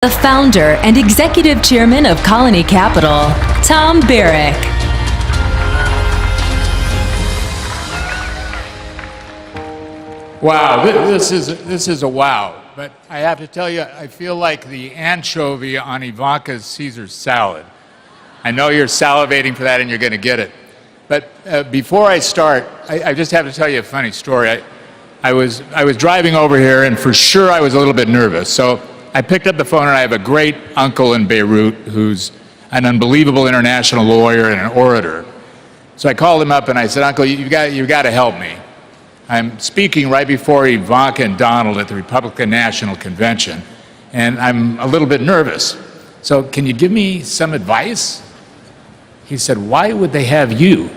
The founder and executive chairman of Colony Capital, Tom Barrack. Wow, this is a wow. But I have to tell you, I feel like the anchovy on Ivanka's Caesar salad. I know you're salivating for that and you're going to get it. But before I start, I just have to tell you a funny story. I was driving over here, and for sure I was a little bit nervous. So I picked up the phone, and I have a great uncle in Beirut who's an unbelievable international lawyer and an orator. So I called him up and I said, "Uncle, you've got to help me. I'm speaking right before Ivanka and Donald at the Republican National Convention, and I'm a little bit nervous. So can you give me some advice?" He said, "Why would they have you?"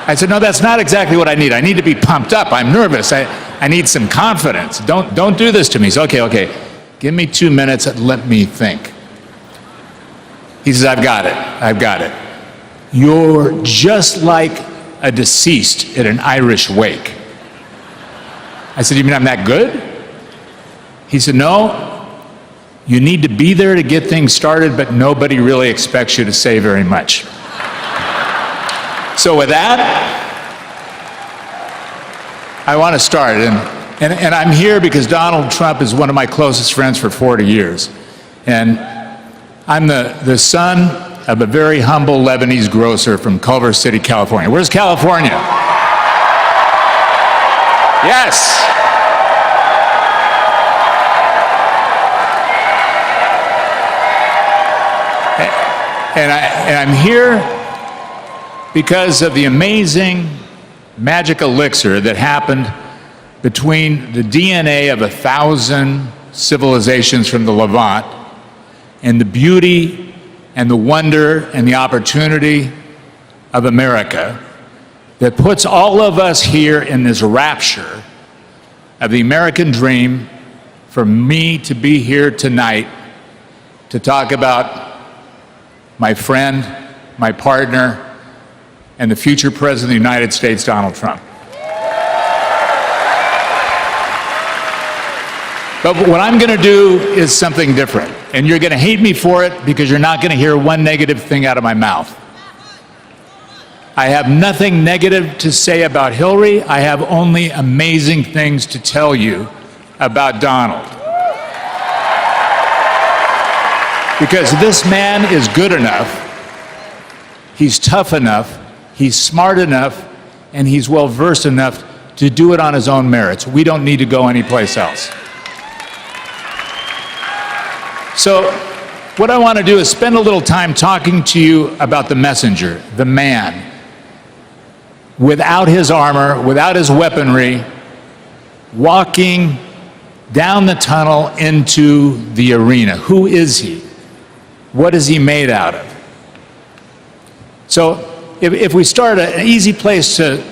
I said, "No, that's not exactly what I need. I need to be pumped up. I'm nervous. I need some confidence. Don't do this to me." So, okay. Give me 2 minutes and let me think. He says, I've got it. You're just like a deceased at an Irish wake. I said, "You mean I'm that good?" He said, "No, you need to be there to get things started, but nobody really expects you to say very much." So with that, I want to start. And I'm here because Donald Trump is one of my closest friends for 40 years. And I'm the son of a very humble Lebanese grocer from Culver City, California. Where's California? Yes. And I'm here because of the amazing magic elixir that happened between the DNA of 1,000 civilizations from the Levant and the beauty and the wonder and the opportunity of America that puts all of us here in this rapture of the American dream, for me to be here tonight to talk about my friend, my partner, and the future President of the United States, Donald Trump. But what I'm going to do is something different. And you're going to hate me for it because you're not going to hear one negative thing out of my mouth. I have nothing negative to say about Hillary. I have only amazing things to tell you about Donald. Because this man is good enough, he's tough enough, he's smart enough, and he's well-versed enough to do it on his own merits. We don't need to go anyplace else. So what I want to do is spend a little time talking to you about the messenger, the man, without his armor, without his weaponry, walking down the tunnel into the arena. Who is he? What is he made out of? So if we start, an easy place to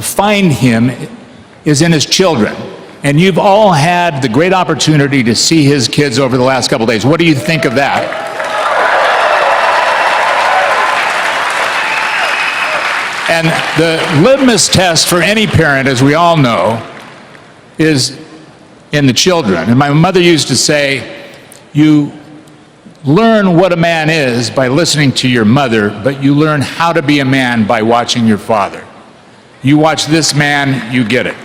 find him is in his children. And you've all had the great opportunity to see his kids over the last couple of days. What do you think of that? And the litmus test for any parent, as we all know, is in the children. And my mother used to say, you learn what a man is by listening to your mother, but you learn how to be a man by watching your father. You watch this man, you get it.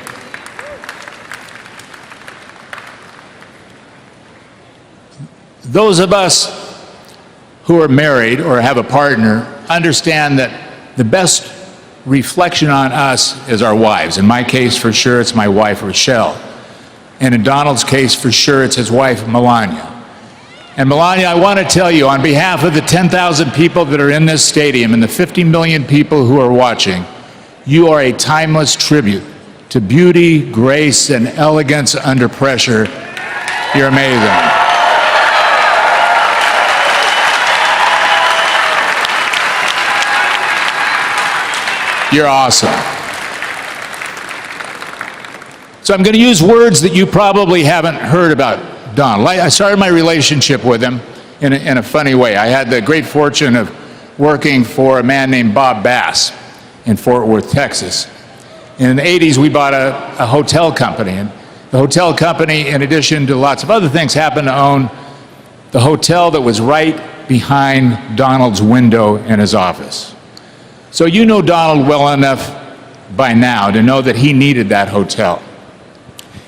Those of us who are married or have a partner understand that the best reflection on us is our wives. In my case, for sure, it's my wife, Rochelle. And in Donald's case, for sure, it's his wife, Melania. And Melania, I want to tell you, on behalf of the 10,000 people that are in this stadium and the 50 million people who are watching, you are a timeless tribute to beauty, grace, and elegance under pressure. You're amazing. You're awesome. So I'm going to use words that you probably haven't heard about Donald. I started my relationship with him in a funny way. I had the great fortune of working for a man named Bob Bass in Fort Worth, Texas. In the 80s, we bought a hotel company, and The hotel company, in addition to lots of other things, happened to own the hotel that was right behind Donald's window in his office. So you know Donald well enough by now to know that he needed that hotel.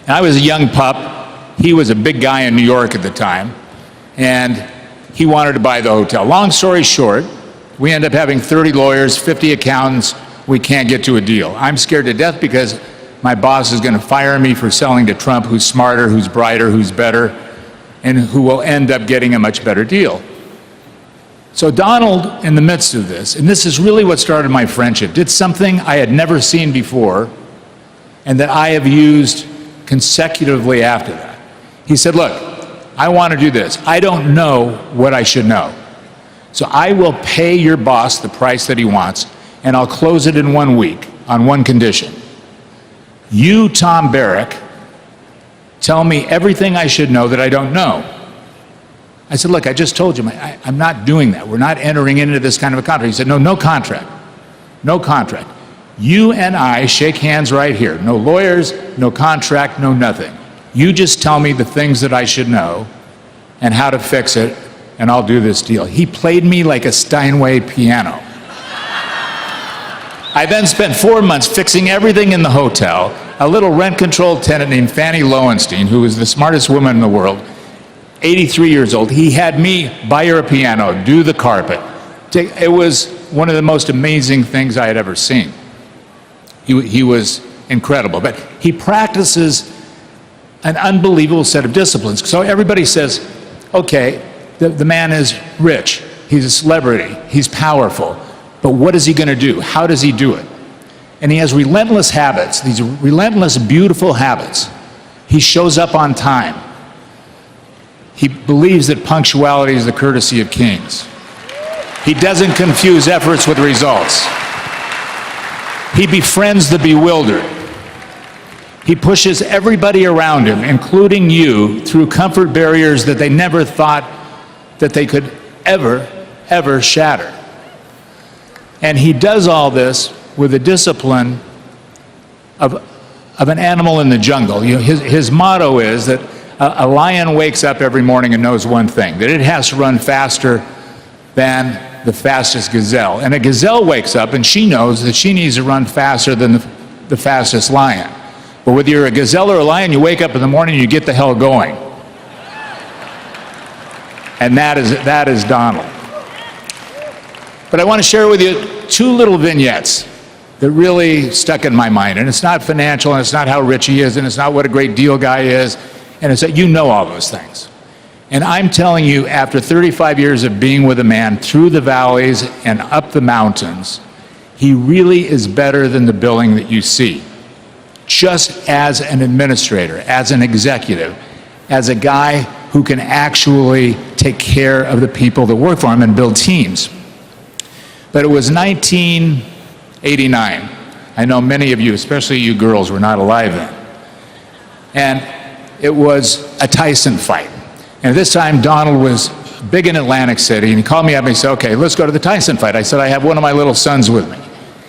And I was a young pup. He was a big guy in New York at the time, and he wanted to buy the hotel. Long story short, we end up having 30 lawyers, 50 accountants. We can't get to a deal. I'm scared to death because my boss is going to fire me for selling to Trump, who's smarter, who's brighter, who's better, and who will end up getting a much better deal. So Donald, in the midst of this, and this is really what started my friendship, did something I had never seen before and that I have used consecutively after that. He said, look, I want to do this. I don't know what I should know. So I will pay your boss the price that he wants, and I'll close it in 1 week on one condition. You, Tom Barrack, tell me everything I should know that I don't know. I said, look, I just told you, I'm not doing that. We're not entering into this kind of a contract. He said, no, no contract. No contract. You and I shake hands right here. No lawyers, no contract, no nothing. You just tell me the things that I should know and how to fix it, and I'll do this deal. He played me like a Steinway piano. I then spent 4 months fixing everything in the hotel. A little rent-controlled tenant named Fannie Lowenstein, who was the smartest woman in the world, 83 years old, he had me buy her a piano, do the carpet. It was one of the most amazing things I had ever seen. He was incredible, but he practices an unbelievable set of disciplines. So everybody says, okay, the man is rich, he's a celebrity, he's powerful, but what is he going to do? How does he do it? And he has relentless habits, these relentless, beautiful habits. He shows up on time. He believes that punctuality is the courtesy of kings. He doesn't confuse efforts with results. He befriends the bewildered. He pushes everybody around him, including you, through comfort barriers that they never thought that they could ever shatter. And he does all this with the discipline of an animal in the jungle. You know, his motto is that a lion wakes up every morning and knows one thing, that it has to run faster than the fastest gazelle. And a gazelle wakes up and she knows that she needs to run faster than the fastest lion. But whether you're a gazelle or a lion, you wake up in the morning and you get the hell going. And that is Donald. But I want to share with you 2 little vignettes that really stuck in my mind. And it's not financial, and it's not how rich he is, and it's not what a great deal guy is. And it's that you know all those things. And I'm telling you, after 35 years of being with a man through the valleys and up the mountains, he really is better than the billing that you see. Just as an administrator, as an executive, as a guy who can actually take care of the people that work for him and build teams. But it was 1989. I know many of you, especially you girls, were not alive then. And it was a Tyson fight. And this time, Donald was big in Atlantic City, and he called me up and he said, okay, let's go to the Tyson fight. I said, I have one of my little sons with me.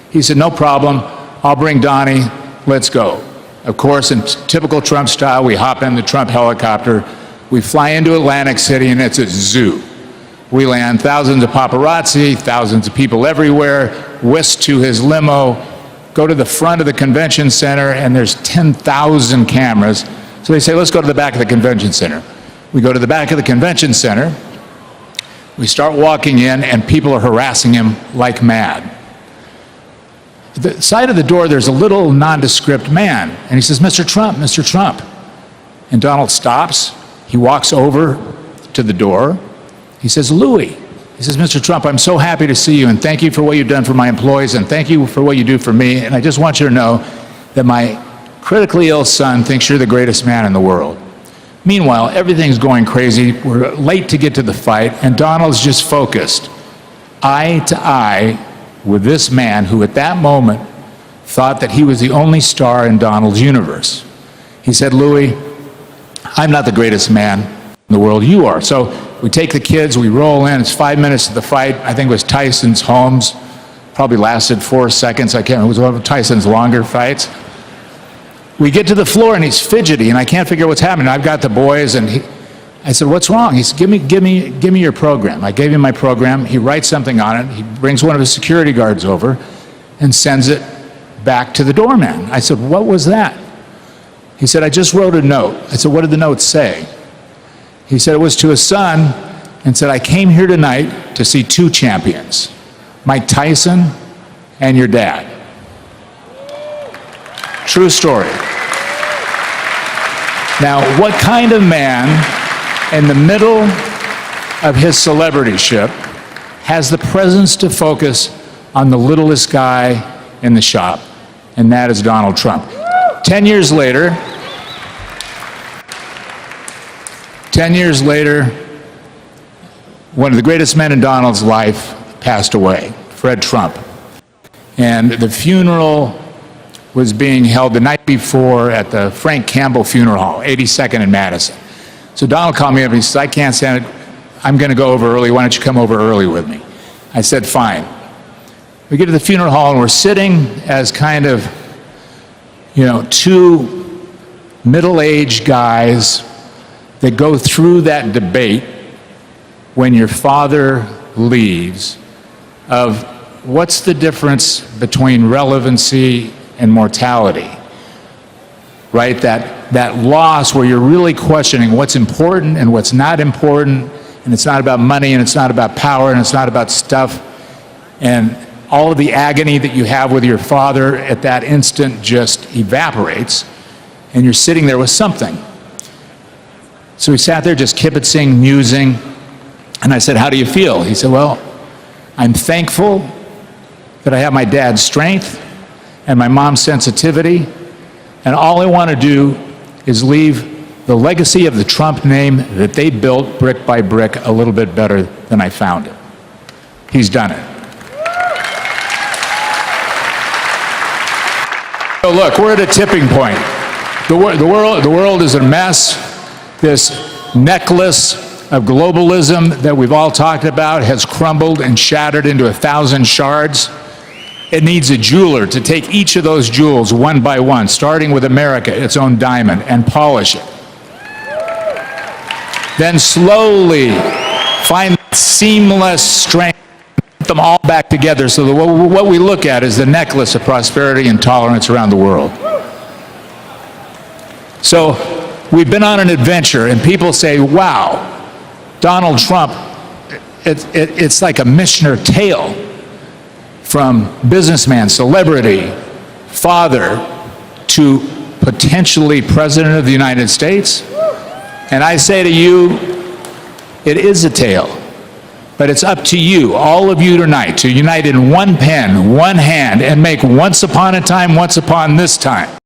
He said, no problem, I'll bring Donnie, let's go. Of course, in typical Trump style, we hop in the Trump helicopter, we fly into Atlantic City, and it's a zoo. We land, thousands of paparazzi, thousands of people everywhere, whisked to his limo, go to the front of the convention center, and there's 10,000 cameras. So they say, let's go to the back of the convention center. We go to the back of the convention center, we start walking in, and people are harassing him like mad. At the side of the door, there's a little nondescript man, and he says, Mr. Trump, Mr. Trump. And Donald stops, he walks over to the door, he says, Louis. He says, Mr. Trump, I'm so happy to see you, and thank you for what you've done for my employees, and thank you for what you do for me, and I just want you to know that my critically ill son thinks you're the greatest man in the world. Meanwhile, everything's going crazy. We're late to get to the fight, and Donald's just focused, eye to eye with this man who at that moment thought that he was the only star in Donald's universe. He said, Louis, I'm not the greatest man in the world, you are. So we take the kids, we roll in, it's 5 minutes to the fight. I think it was Tyson's Holmes, probably lasted 4 seconds. I can't remember, it was one of Tyson's longer fights. we get to the floor and he's fidgety and I can't figure what's happening. I've got the boys and I said, what's wrong? He said, give me your program. I gave him my program. He writes something on it. He brings one of his security guards over and sends it back to the doorman. I said, what was that? He said, I just wrote a note. I said, what did the note say? He said it was to his son and said, I came here tonight to see two champions, Mike Tyson and your dad. True story. Now, what kind of man in the middle of his celebrityship has the presence to focus on the littlest guy in the shop? And that is Donald Trump. 10 years later, one of the greatest men in Donald's life passed away, Fred Trump. And the funeral was being held the night before at the Frank Campbell Funeral Hall, 82nd and Madison. So Donald called me up and he says, I can't stand it. I'm going to go over early. Why don't you come over early with me? I said, fine. We get to the funeral hall and we're sitting as kind of, two middle-aged guys that go through that debate when your father leaves of what's the difference between relevancy and mortality, right? That loss where you're really questioning what's important and what's not important, and it's not about money, and it's not about power, and it's not about stuff, and all of the agony that you have with your father at that instant just evaporates, and you're sitting there with something. So we sat there just kibitzing, musing, and I said, how do you feel? He said, well, I'm thankful that I have my dad's strength and my mom's sensitivity, and all I want to do is leave the legacy of the Trump name that they built brick by brick a little bit better than I found it. He's done it. So look, we're at a tipping point. The world is a mess. This necklace of globalism that we've all talked about has crumbled and shattered into 1,000 shards. It needs a jeweler to take each of those jewels one by one, starting with America, its own diamond, and polish it. Then slowly find that seamless strength, put them all back together so that what we look at is the necklace of prosperity and tolerance around the world. So we've been on an adventure, and people say, wow, Donald Trump, it's like a Mishnah tale from businessman, celebrity, father, to potentially president of the United States. And I say to you, it is a tale, but it's up to you, all of you tonight, to unite in one pen, one hand, and make once upon a time, once upon this time.